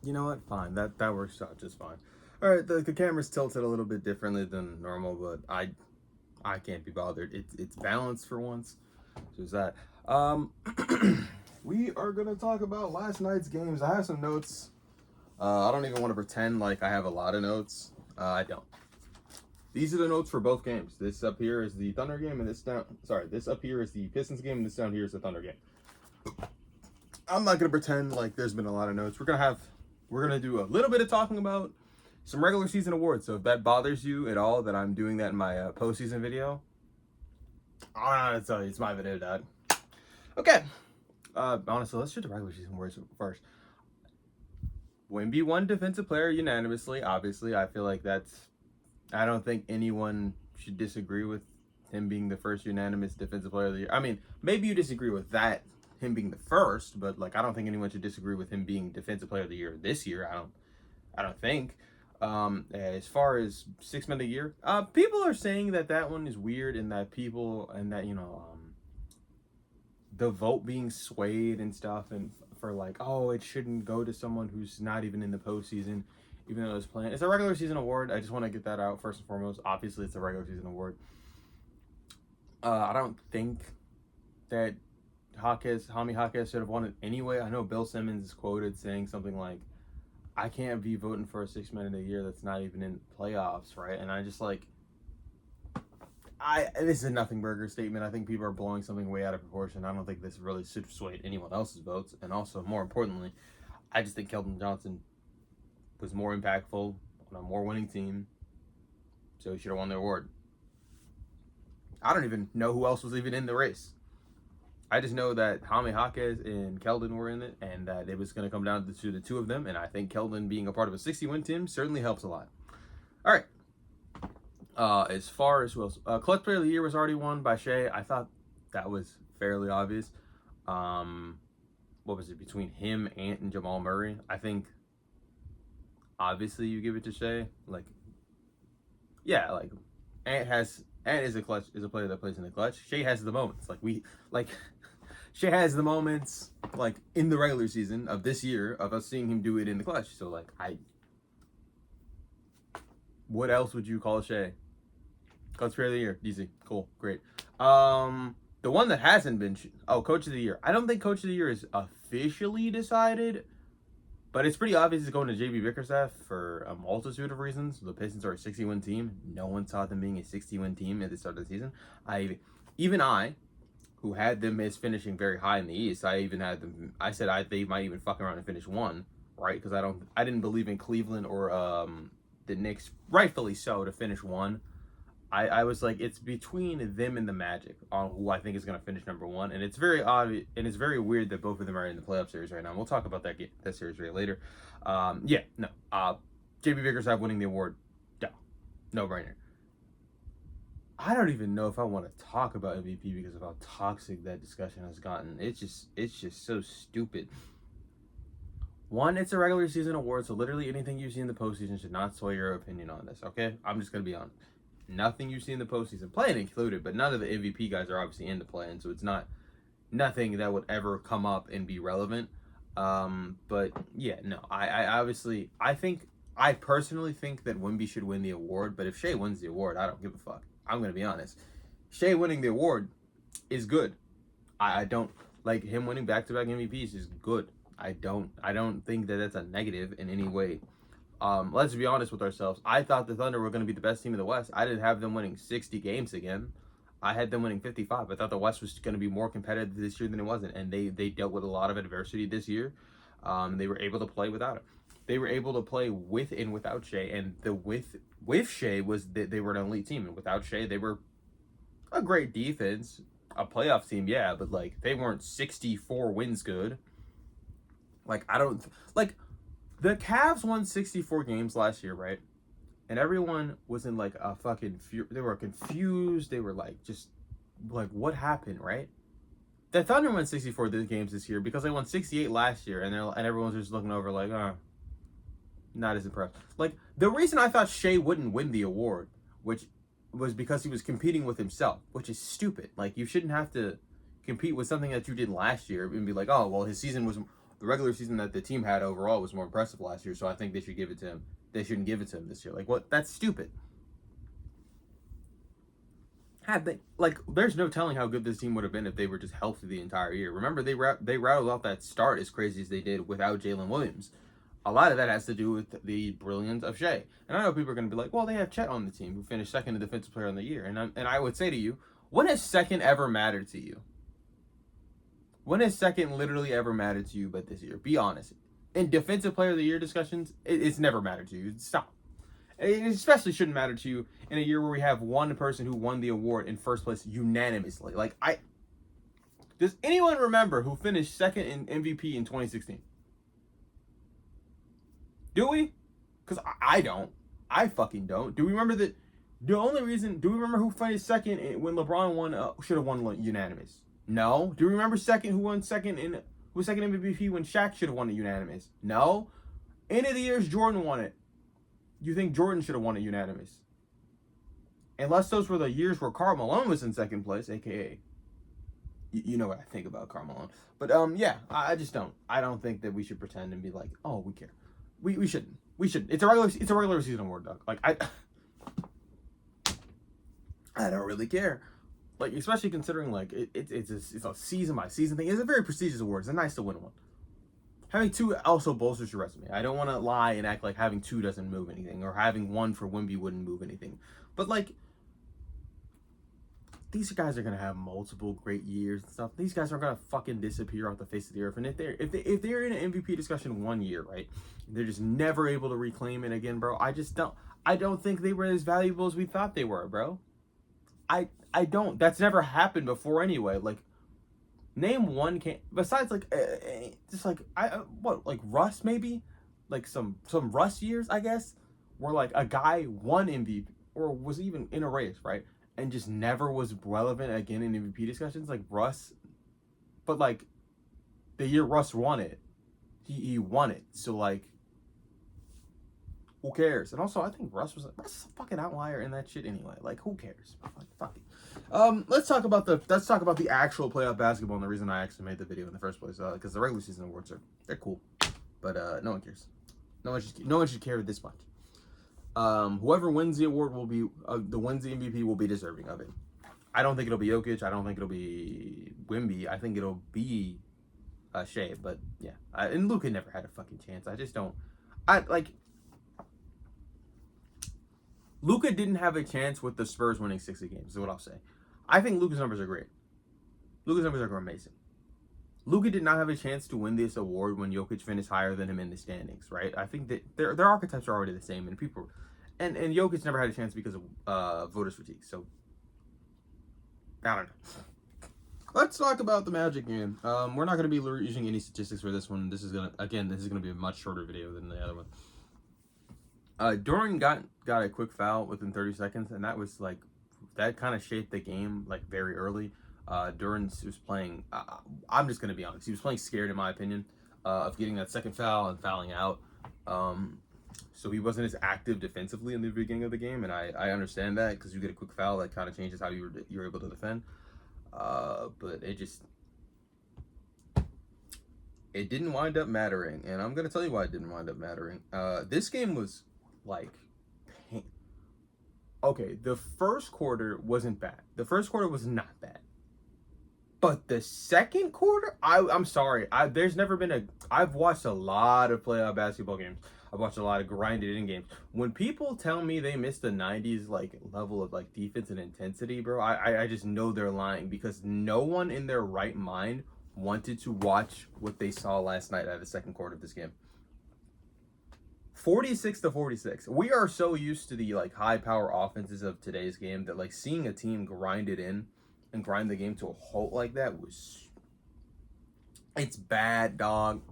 You know what? Fine. That works out just fine. All right, the camera's tilted a little bit differently than normal, but I can't be bothered. It's balanced for once. Just that. Um, we are gonna talk about last night's games. I have some notes. I don't even want to pretend like I have a lot of notes. I don't. These are the notes for both games. This up here is the Thunder game, and this down. Sorry, this up here is the Pistons game, and this down here is the Thunder game. I'm not gonna pretend like there's been a lot of notes. We're gonna do a little bit of talking about some regular season awards. So if that bothers you at all that I'm doing that in my postseason video, I don't know. Tell you, it's my video, Dad. Okay. Honestly, let's do the regular season awards first. Wemby won Defensive Player unanimously. Obviously, I feel like that's. I don't think anyone should disagree with him being the first unanimous Defensive Player of the Year. I mean, maybe you disagree with that, him being the first, but like I don't think anyone should disagree with him being Defensive Player of the Year this year. I don't think. As far as Six Men of the Year, people are saying that one is weird, and that the vote being swayed and stuff, and for like, oh, it shouldn't go to someone who's not even in the postseason, even though it's playing. It's a regular season award. I just want to get that out first and foremost. Obviously, it's a regular season award. I don't think that Jaime Jaquez should have won it anyway. I know Bill Simmons is quoted saying something like, I can't be voting for a 6 Man of the Year that's not even in playoffs, right? And I just like, this is a nothing burger statement. I think people are blowing something way out of proportion. I don't think this really should sway anyone else's votes. And also, more importantly, I just think Keldon Johnson was more impactful on a more winning team, so he should have won the award. I don't even know who else was even in the race. I just know that Jaime Jaquez and Keldon were in it, and that it was going to come down to the two of them. And I think Keldon being a part of a 60-win team certainly helps a lot. All right. As far as who else, Clutch Player of the Year was already won by Shea. I thought that was fairly obvious. What was it between him, Ant, and Jamal Murray? I think obviously you give it to Shea. Like, yeah, like Ant is a player that plays in the clutch. Shea has the moments. Shea has the moments like in the regular season of this year of us seeing him do it in the clutch. So like what else would you call Shea? Clutch Player of the Year, easy, cool, great. The one that hasn't been Coach of the Year. I don't think Coach of the Year is officially decided, but it's pretty obvious it's going to JB Bickerstaff for a multitude of reasons. The Pistons are a 60-win team. No one saw them being a 60-win team at the start of the season. I, who had them as finishing very high in the East, I said they might even fuck around and finish one, right? Because I didn't believe in Cleveland or the Knicks, rightfully so, to finish one. I was like, it's between them and the Magic on who I think is going to finish number one, and it's very obvious, and it's very weird that both of them are in the playoff series right now. We'll talk about that series right later. JB Bickerstaff winning the award, no brainer. I don't even know if I want to talk about MVP because of how toxic that discussion has gotten. It's just so stupid. One, it's a regular season award, so literally anything you see in the postseason should not sway your opinion on this. Okay, I'm just gonna be honest. Nothing you see in the postseason, playing included, but none of the MVP guys are obviously in the play-in, so it's nothing that would ever come up and be relevant. But yeah, no, I personally think that Wemby should win the award, but if Shea wins the award, I don't give a fuck. I'm gonna be honest. Shea winning the award is good. I don't like him winning back-to-back MVPs is good. I don't think that that's a negative in any way. Let's be honest with ourselves. I thought the Thunder were going to be the best team in the West. I didn't have them winning 60 games again. I had them winning 55. I thought the West was going to be more competitive this year than it wasn't, and they dealt with a lot of adversity this year. They were able to play without it. They were able to play with and without Shea, and the with Shea was that they were an elite team, and without Shea, they were a great defense, a playoff team, yeah, but like they weren't 64 wins good. Like I don't like. The Cavs won 64 games last year, right? And everyone was in like a fucking they were confused. They were like, just like, what happened, right? The Thunder won 64 games this year because they won 68 last year, and everyone's just looking over like, not as impressed. Like the reason I thought Shea wouldn't win the award, which was because he was competing with himself, which is stupid. Like you shouldn't have to compete with something that you did last year and be like, oh well, his season was the regular season that the team had overall was more impressive last year. So I think they should give it to him. They shouldn't give it to him this year. Like, what? That's stupid. Had they, like, there's no telling how good this team would have been if they were just healthy the entire year. Remember, they rattled off that start as crazy as they did without Jalen Williams. A lot of that has to do with the brilliance of Shea. And I know people are going to be like, well, they have Chet on the team who finished second in Defensive Player of the Year. And I would say to you, when has second ever mattered to you? When has second literally ever mattered to you but this year? Be honest. In Defensive Player of the Year discussions, it's never mattered to you. Stop. It especially shouldn't matter to you in a year where we have one person who won the award in first place unanimously. Like, does anyone remember who finished second in MVP in 2016? Do we? Because I don't. I fucking don't. Do we remember that? The only reason, do we remember who finished second when LeBron won? Should have won unanimous. No. Do we remember second who won second in who second MVP when Shaq should have won it unanimous? No. End of the years Jordan won it. You think Jordan should have won it unanimous? Unless those were the years where Karl Malone was in second place, aka, you know what I think about Karl Malone. But yeah, I just don't. I don't think that we should pretend and be like, oh, we care. We shouldn't. We shouldn't. It's a regular season award, dog. Like I don't really care. Like, especially considering like it's a season by season thing. It's a very prestigious award. It's nice to win one. Having two also bolsters your resume. I don't want to lie and act like having two doesn't move anything, or having one for Wemby wouldn't move anything. But like, these guys are gonna have multiple great years and stuff. These guys are gonna fucking disappear off the face of the earth. And if they're in an MVP discussion 1 year, right, they're just never able to reclaim it again, bro. I don't think they were as valuable as we thought they were, bro. I don't. That's never happened before anyway. Like, name one can besides like just like like Russ maybe, like some Russ years I guess, where like a guy won MVP or was even in a race, right, and just never was relevant again in MVP discussions, like Russ. But like the year Russ won it, he won it. So like, who cares? And also, I think Russ is a fucking outlier in that shit anyway. Like, who cares? Like, fuck it. Let's talk about the actual playoff basketball and the reason I actually made the video in the first place. Because the regular season awards they're cool, but no one cares. No one should care this much. Whoever wins the award will be wins the MVP will be deserving of it. I don't think it'll be Jokic. I don't think it'll be Wemby. I think it'll be Shea. But yeah, and Luka never had a fucking chance. I just don't. Luka didn't have a chance with the Spurs winning 60 games, is what I'll say. I think Luka's numbers are great. Luka's numbers are amazing. Luka did not have a chance to win this award when Jokic finished higher than him in the standings, right? I think that their archetypes are already the same, and Jokic never had a chance because of voters fatigue. So I don't know. Let's talk about the Magic game. We're not going to be using any statistics for this one. This is gonna be a much shorter video than the other one. Doran got a quick foul within 30 seconds, and that was like, that kind of shaped the game like very early. Duran was playing, I'm just going to be honest, he was playing scared in my opinion of getting that second foul and fouling out. So he wasn't as active defensively in the beginning of the game, and I understand that, because you get a quick foul, that kind of changes how you're able to defend. But it didn't wind up mattering, and I'm going to tell you why it didn't wind up mattering. This game was like, okay, the first quarter wasn't bad. The first quarter was not bad. But the second quarter, I'm sorry. I've watched a lot of playoff basketball games. I've watched a lot of grinded in games. When people tell me they miss the 90s like level of like defense and intensity, bro, I just know they're lying, because no one in their right mind wanted to watch what they saw last night out of the second quarter of this game. 46-46. We are so used to the like high power offenses of today's game that like seeing a team grind it in and grind the game to a halt like that it's bad, dog.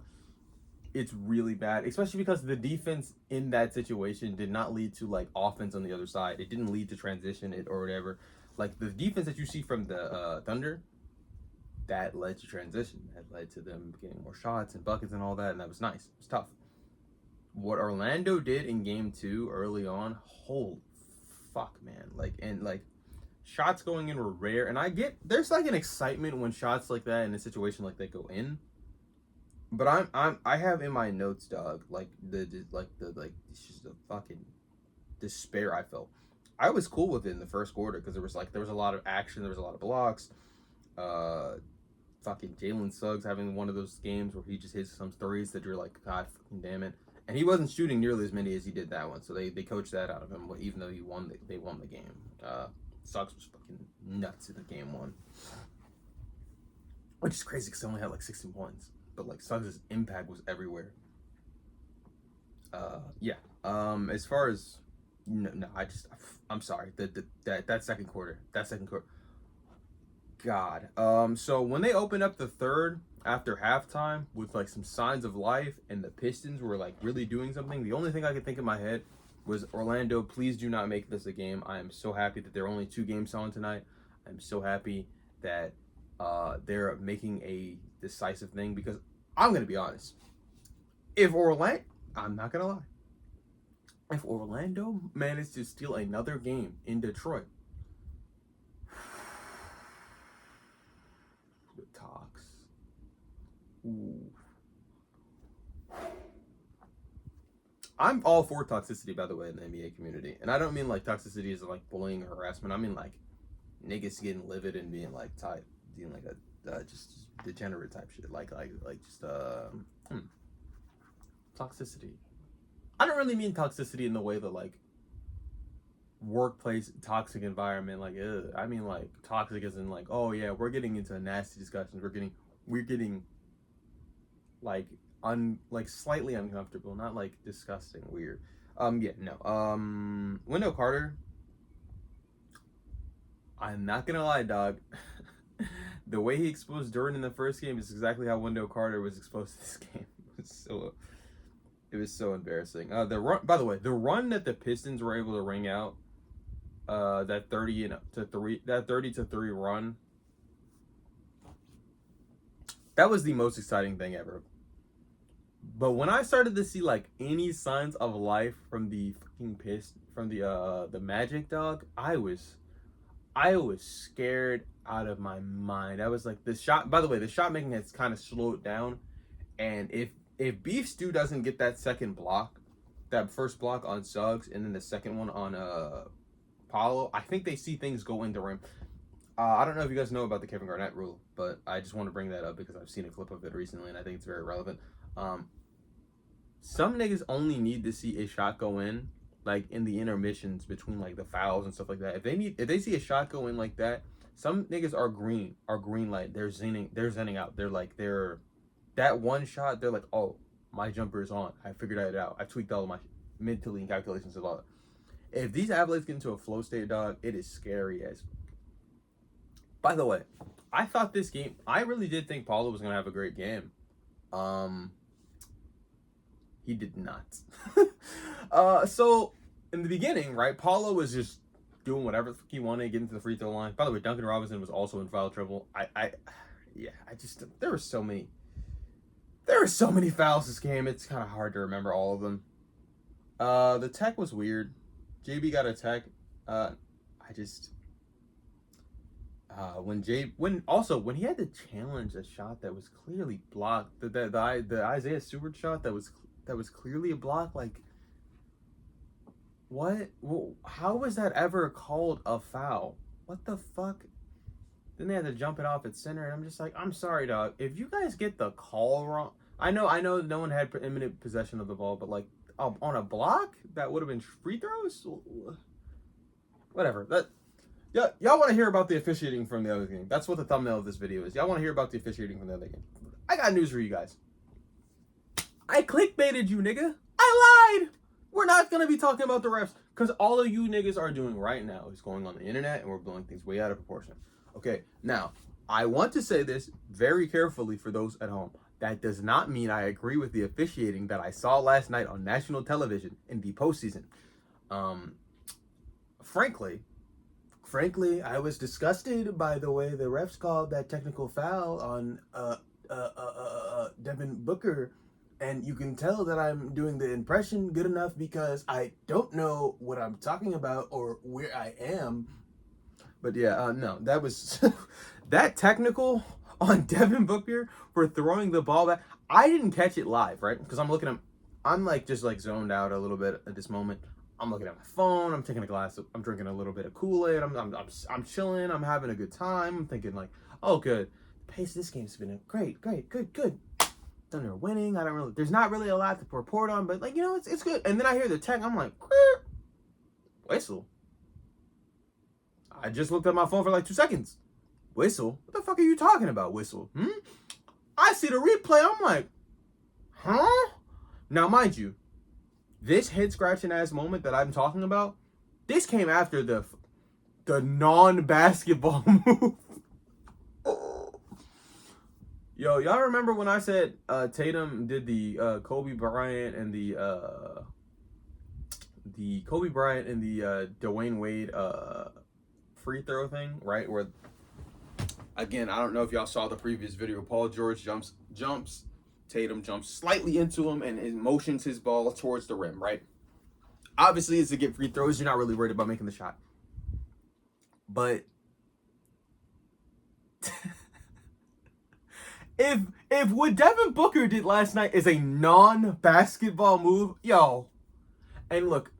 It's really bad, especially because the defense in that situation did not lead to like offense on the other side. It didn't lead to transition or whatever. Like the defense that you see from the Thunder, that led to transition. That led to them getting more shots and buckets and all that, and that was nice. It was tough. What Orlando did in game 2 early on, holy fuck, man. Like shots going in were rare, and I get there's like an excitement when shots like that in a situation like that go in. But I have in my notes, dog, like it's just a fucking despair I felt. I was cool with it in the first quarter because there was a lot of action, there was a lot of blocks. Uh, Fucking Jalen Suggs having one of those games where he just hits some threes that you're like, God fucking damn it. And he wasn't shooting nearly as many as he did that one, so they coached that out of him. Even though they won the game. Suggs was fucking nuts in the game one, which is crazy because they only had like 16 points, but like Suggs' impact was everywhere. Yeah. As far as no, I'm sorry. That second quarter, God. So when they opened up the third after halftime with like some signs of life and the Pistons were like really doing something, the only thing I could think in my head was, Orlando, please do not make this a game. I am so happy that there are only 2 games on tonight. I'm so happy that they're making a decisive thing, because I'm gonna be honest. If Orlando, I'm not gonna lie. If Orlando managed to steal another game in Detroit, the talks. Ooh. I'm all for toxicity, by the way, in the NBA community, and I don't mean like toxicity as like bullying or harassment. I mean like niggas getting livid and being like type, being like a just degenerate type shit, like just toxicity. I don't really mean toxicity in the way that like workplace toxic environment, like ugh. I mean like toxic as in like, oh yeah, we're getting into nasty discussions. We're getting like like slightly uncomfortable, not like disgusting, weird. Yeah, no. Wendell Carter. I'm not gonna lie, dog. The way he exposed Jordan in the first game is exactly how Wendell Carter was exposed to this game. It was so embarrassing. The run, by the way, the run that the Pistons were able to ring out, that 30 to 3 run, that was the most exciting thing ever. But when I started to see like any signs of life from the fucking the Magic, dog, I was scared out of my mind. I was like, the shot. By the way, the shot making has kind of slowed down, and if Beef Stew doesn't get that second block, that first block on Suggs, and then the second one on Paolo, I think they see things go in the rim. I don't know if you guys know about the Kevin Garnett rule, but I just want to bring that up because I've seen a clip of it recently, and I think it's very relevant. Some niggas only need to see a shot go in, like in the intermissions between like the fouls and stuff like that. If they see a shot go in like that, some niggas are green light. They're zenning out. They're that one shot. They're like, oh, my jumper is on. I figured it out. I tweaked all of my mentally and calculations a lot. If these athletes get into a flow state, dog, it is scary as. By the way, I thought this game, I really did think Paulo was gonna have a great game. He did not. So in the beginning, right, Paulo was just doing whatever he wanted, getting to the free throw line. By the way, Duncan Robinson was also in foul trouble. There were so many fouls this game. It's kind of hard to remember all of them. The tech was weird. JB got a tech. When he had to challenge a shot that was clearly blocked, the Isaiah Stewart shot that was clearly a block, like what? How was that ever called a foul? What the fuck? Then they had to jump it off at center, and I'm just like, I'm sorry, dog. If you guys get the call wrong, I know no one had imminent possession of the ball, but like on a block that would have been free throws. Whatever. Y'all want to hear about the officiating from the other game. That's what the thumbnail of this video is. Y'all want to hear about the officiating from the other game. I got news for you guys. I clickbaited you, nigga. I lied. We're not going to be talking about the refs, because all of you niggas are doing right now is going on the internet and we're blowing things way out of proportion. Okay, now, I want to say this very carefully for those at home. That does not mean I agree with the officiating that I saw last night on national television in the postseason. Frankly, I was disgusted by the way the refs called that technical foul on Devin Booker, and you can tell that I'm doing the impression good enough because I don't know what I'm talking about or where I am. But yeah, no, that was that technical on Devin Booker for throwing the ball back. I didn't catch it live, right? Because I'm like just like zoned out a little bit at this moment. I'm looking at my phone. I'm taking a glass. I'm drinking a little bit of Kool-Aid. I'm chilling. I'm having a good time. I'm thinking like, oh, good. The pace of this game's been great, good. Thunder winning. There's not really a lot to report on, but like it's good. And then I hear the tech. I'm like, whistle. I just looked at my phone for like 2 seconds. Whistle? What the fuck are you talking about? Whistle? I see the replay. I'm like, huh? Now, mind you, this head scratching ass moment that I'm talking about, this came after the non-basketball move. Yo, y'all remember when I said Tatum did the Kobe Bryant and the Dwayne Wade free throw thing, right? Where, again, I don't know if y'all saw the previous video. Paul George jumps, Tatum jumps slightly into him and motions his ball towards the rim, right? Obviously, it's to get free throws. You're not really worried about making the shot. But if what Devin Booker did last night is a non-basketball move, yo, and look,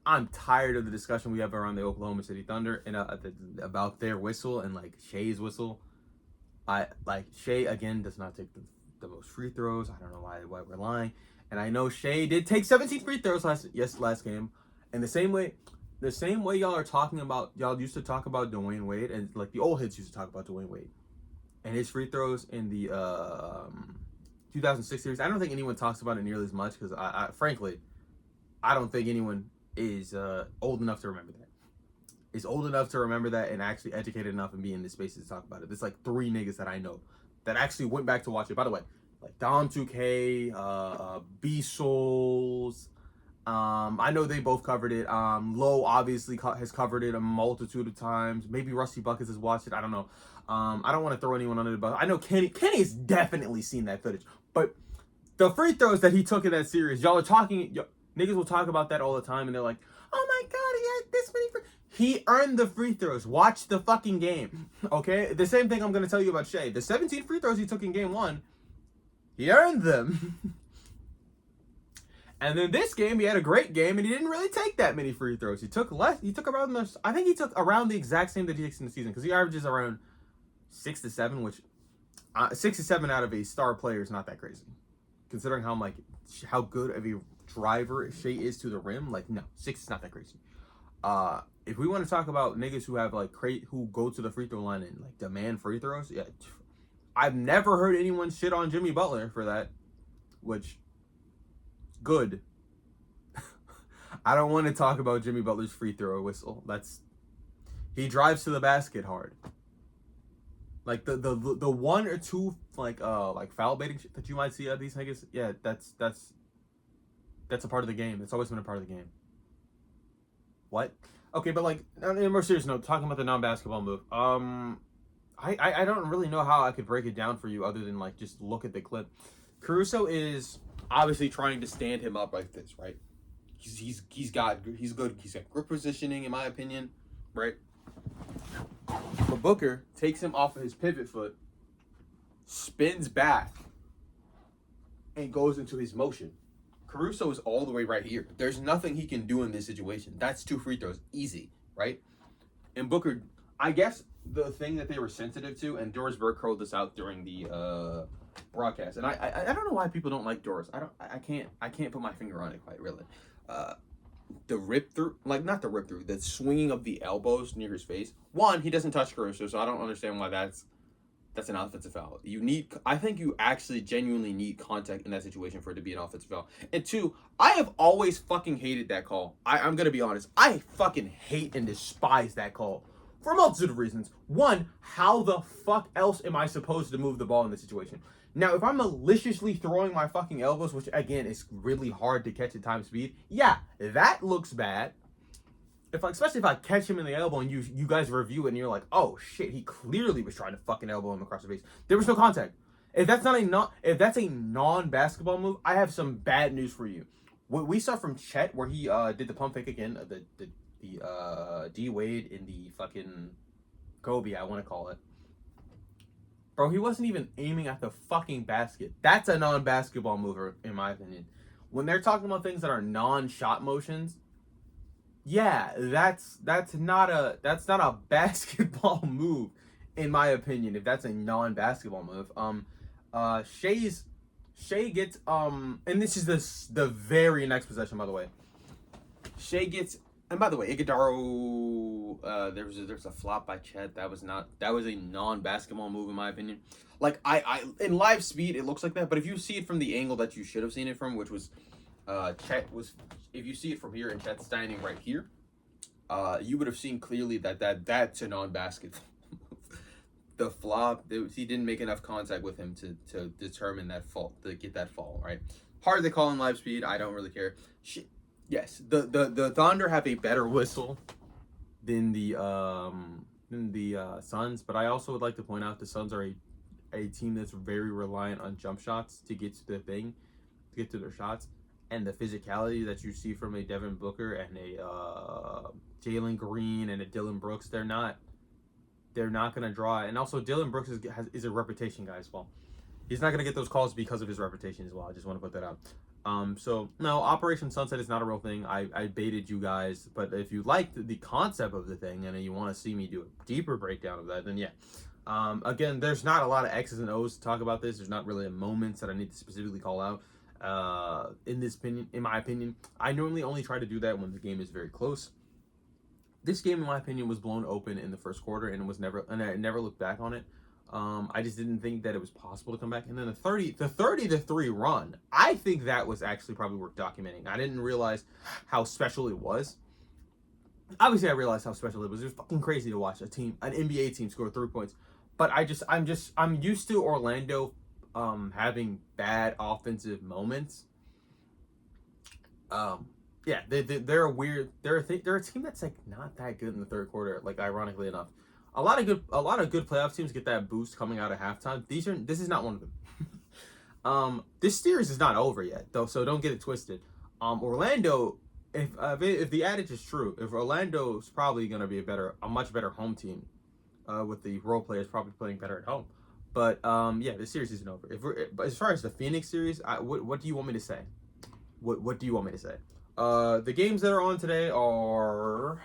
I'm tired of the discussion we have around the Oklahoma City Thunder and about their whistle and like Shea's whistle. Shea again does not take the most free throws. I don't know why we're lying. And I know Shea did take 17 free throws last game. And the same way y'all used to talk about Dwayne Wade, and like the old heads used to talk about Dwayne Wade and his free throws in the 2006 series. I don't think anyone talks about it nearly as much because frankly, I don't think anyone is old enough to remember that. Is old enough to remember that and actually educated enough and be in the spaces to talk about it. There's like 3 niggas that I know that actually went back to watch it. By the way, like Dom 2K, B Souls. I know they both covered it. Low obviously has covered it a multitude of times. Maybe Rusty Buckets has watched it. I don't know. I don't want to throw anyone under the bus. I know Kenny has definitely seen that footage. But the free throws that he took in that series, y'all are talking. Niggas will talk about that all the time, and they're like, "Oh my god, he had this many free." He earned the free throws. Watch the fucking game, okay? The same thing I'm gonna tell you about Shea. The 17 free throws he took in game 1, he earned them. And then this game, he had a great game, and he didn't really take that many free throws. He took less. He took around the exact same that he takes in the season, because he averages around 6 to 7, which 6 to 7 out of a star player is not that crazy, considering how good of a driver Shea is to the rim. Like, no, 6 is not that crazy. If we want to talk about niggas who have who go to the free throw line and like demand free throws, yeah, I've never heard anyone shit on Jimmy Butler for that, which good. I don't want to talk about Jimmy Butler's free throw whistle. He drives to the basket hard. Like the 1 or 2 like foul baiting shit that you might see out of these niggas, yeah, that's a part of the game. It's always been a part of the game. What? Okay, but like on a more serious note, talking about the non-basketball move. I don't really know how I could break it down for you other than like just look at the clip. Caruso is obviously trying to stand him up like this, right? He's good. He's got grip positioning, in my opinion, right? But Booker takes him off of his pivot foot, spins back, and goes into his motion. Caruso is all the way right here. There's nothing he can do in this situation. That's 2 free throws, easy, right? And Booker, I guess the thing that they were sensitive to, and Doris Burke curled this out during the broadcast, and I don't know why people don't like Doris. I can't put my finger on it quite really. The rip through, like not the rip through, the swinging of the elbows near his face. One, he doesn't touch Caruso, so I don't understand why that's an offensive foul. I think you actually genuinely need contact in that situation for it to be an offensive foul. And 2, I have always fucking hated that call. I'm gonna be honest. I fucking hate and despise that call for a multitude of reasons. 1, how the fuck else am I supposed to move the ball in this situation? Now, if I'm maliciously throwing my fucking elbows, which again is really hard to catch at time speed, yeah, that looks bad. Especially if I catch him in the elbow and you guys review it and you're like, oh shit, he clearly was trying to fucking elbow him across the face. There was no contact. If that's a non-basketball move, I have some bad news for you. What we saw from Chet, where he did the pump fake again, the D Wade in the fucking Kobe, I want to call it. Bro, he wasn't even aiming at the fucking basket. That's a non-basketball mover, in my opinion. When they're talking about things that are non-shot motions, yeah, that's not a basketball move, in my opinion. If that's a non-basketball move, Shea gets and this is the very next possession, by the way. Shea gets, and by the way, Iguodaro, there's a flop by Chet. That was a non-basketball move, in my opinion. Like I in live speed it looks like that, but if you see it from the angle that you should have seen it from, which was Chet was, if you see it from here and Chet's standing right here, you would have seen clearly that's a non-basket. The flop, he didn't make enough contact with him to determine that fall, to get that fall, right? Hard to call in live speed. I don't really care. Yes, the Thunder have a better whistle than the Suns, but I also would like to point out the Suns are a team that's very reliant on jump shots to get to the thing, to get to their shots, and the physicality that you see from a Devin Booker and a Jalen Green and a Dylan Brooks, they're not gonna draw. And also Dylan Brooks is a reputation guy as well. He's not gonna get those calls because of his reputation as well. I just want to put that out. So no, Operation Sunset is not a real thing. I baited you guys, but if you like the concept of the thing and you want to see me do a deeper breakdown of that, then yeah. Again, there's not a lot of X's and O's to talk about this. There's not really moments that I need to specifically call out. In my opinion, I normally only try to do that when the game is very close. This game, in my opinion, was blown open in the first quarter, and I never looked back on it. I just didn't think that it was possible to come back. And then the 30-3 run, I think that was actually probably worth documenting. I didn't realize how special it was. Obviously, I realized how special it was. It was fucking crazy to watch an NBA team score 3 points. But I'm used to Orlando having bad offensive moments. Yeah, they're a team that's like not that good in the third quarter. Like, ironically enough, a lot of good playoff teams get that boost coming out of halftime. This is not one of them. This series is not over yet, though, so don't get it twisted. Orlando, if the adage is true, if Orlando's probably going to be a much better home team, with the role players probably playing better at home. But yeah, this series isn't over. But as far as the Phoenix series, what do you want me to say? What do you want me to say? The games that are on today are,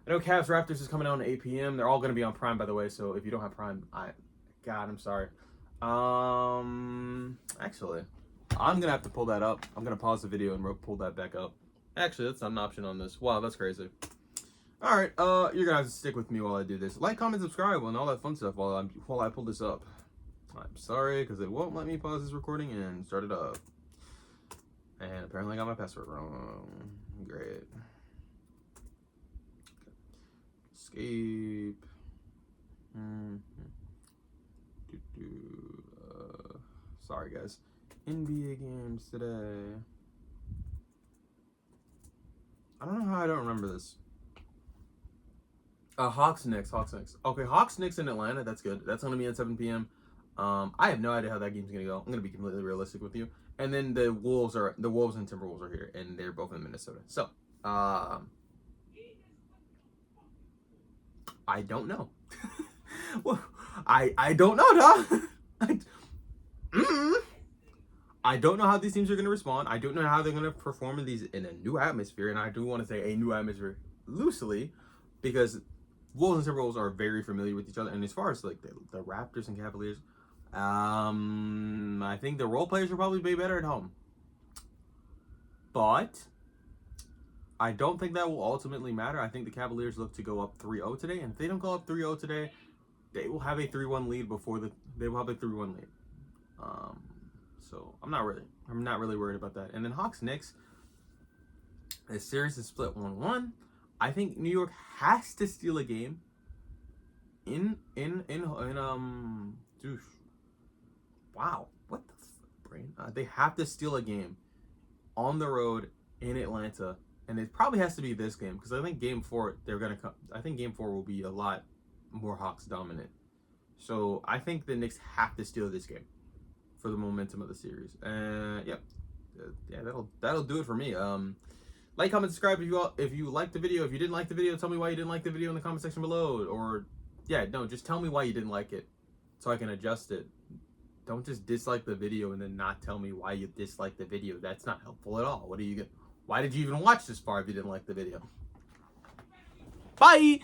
I know Cavs Raptors is coming out at 8 p.m. They're all going to be on Prime, by the way. So if you don't have Prime, I'm sorry. Actually, I'm gonna have to pull that up. I'm gonna pause the video and pull that back up. Actually, that's not an option on this. Wow, that's crazy. All right, you're gonna have to stick with me while I do this. Like, comment, subscribe, and all that fun stuff while I pull this up. I'm sorry, because it won't let me pause this recording and start it up. And apparently I got my password wrong. Great. Escape. Sorry, guys. NBA games today. I don't know how I don't remember this. Hawks Knicks. Okay, Hawks Knicks in Atlanta. That's good. That's gonna be at 7 p.m. I have no idea how that game's gonna go. I'm gonna be completely realistic with you. And then the Wolves and Timberwolves are here, and they're both in Minnesota. So, I don't know. Well, I don't know, dog. I don't know how these teams are gonna respond. I don't know how they're gonna perform in a new atmosphere, and I do want to say a new atmosphere loosely, because Wolves and Timberwolves are very familiar with each other. And as far as like the Raptors and Cavaliers, I think the role players will probably be better at home. But I don't think that will ultimately matter. I think the Cavaliers look to go up 3-0 today, and if they don't go up 3-0 today, they will have a 3-1 lead they will have a 3-1 lead. So I'm not really worried about that. And then Hawks Knicks, the series is split 1-1. I think New York has to steal a game wow, what the brain? They have to steal a game on the road in Atlanta, and it probably has to be this game, because I think Game 4 I think Game 4 will be a lot more Hawks dominant. So I think the Knicks have to steal this game for the momentum of the series. Yep, yeah, that'll do it for me. Like, comment, subscribe if you liked the video. If you didn't like the video, tell me why you didn't like the video in the comment section below. Or, yeah, no, just tell me why you didn't like it. so I can adjust it. Don't just dislike the video and then not tell me why you dislike the video. That's not helpful at all. Why did you even watch this far if you didn't like the video? Bye!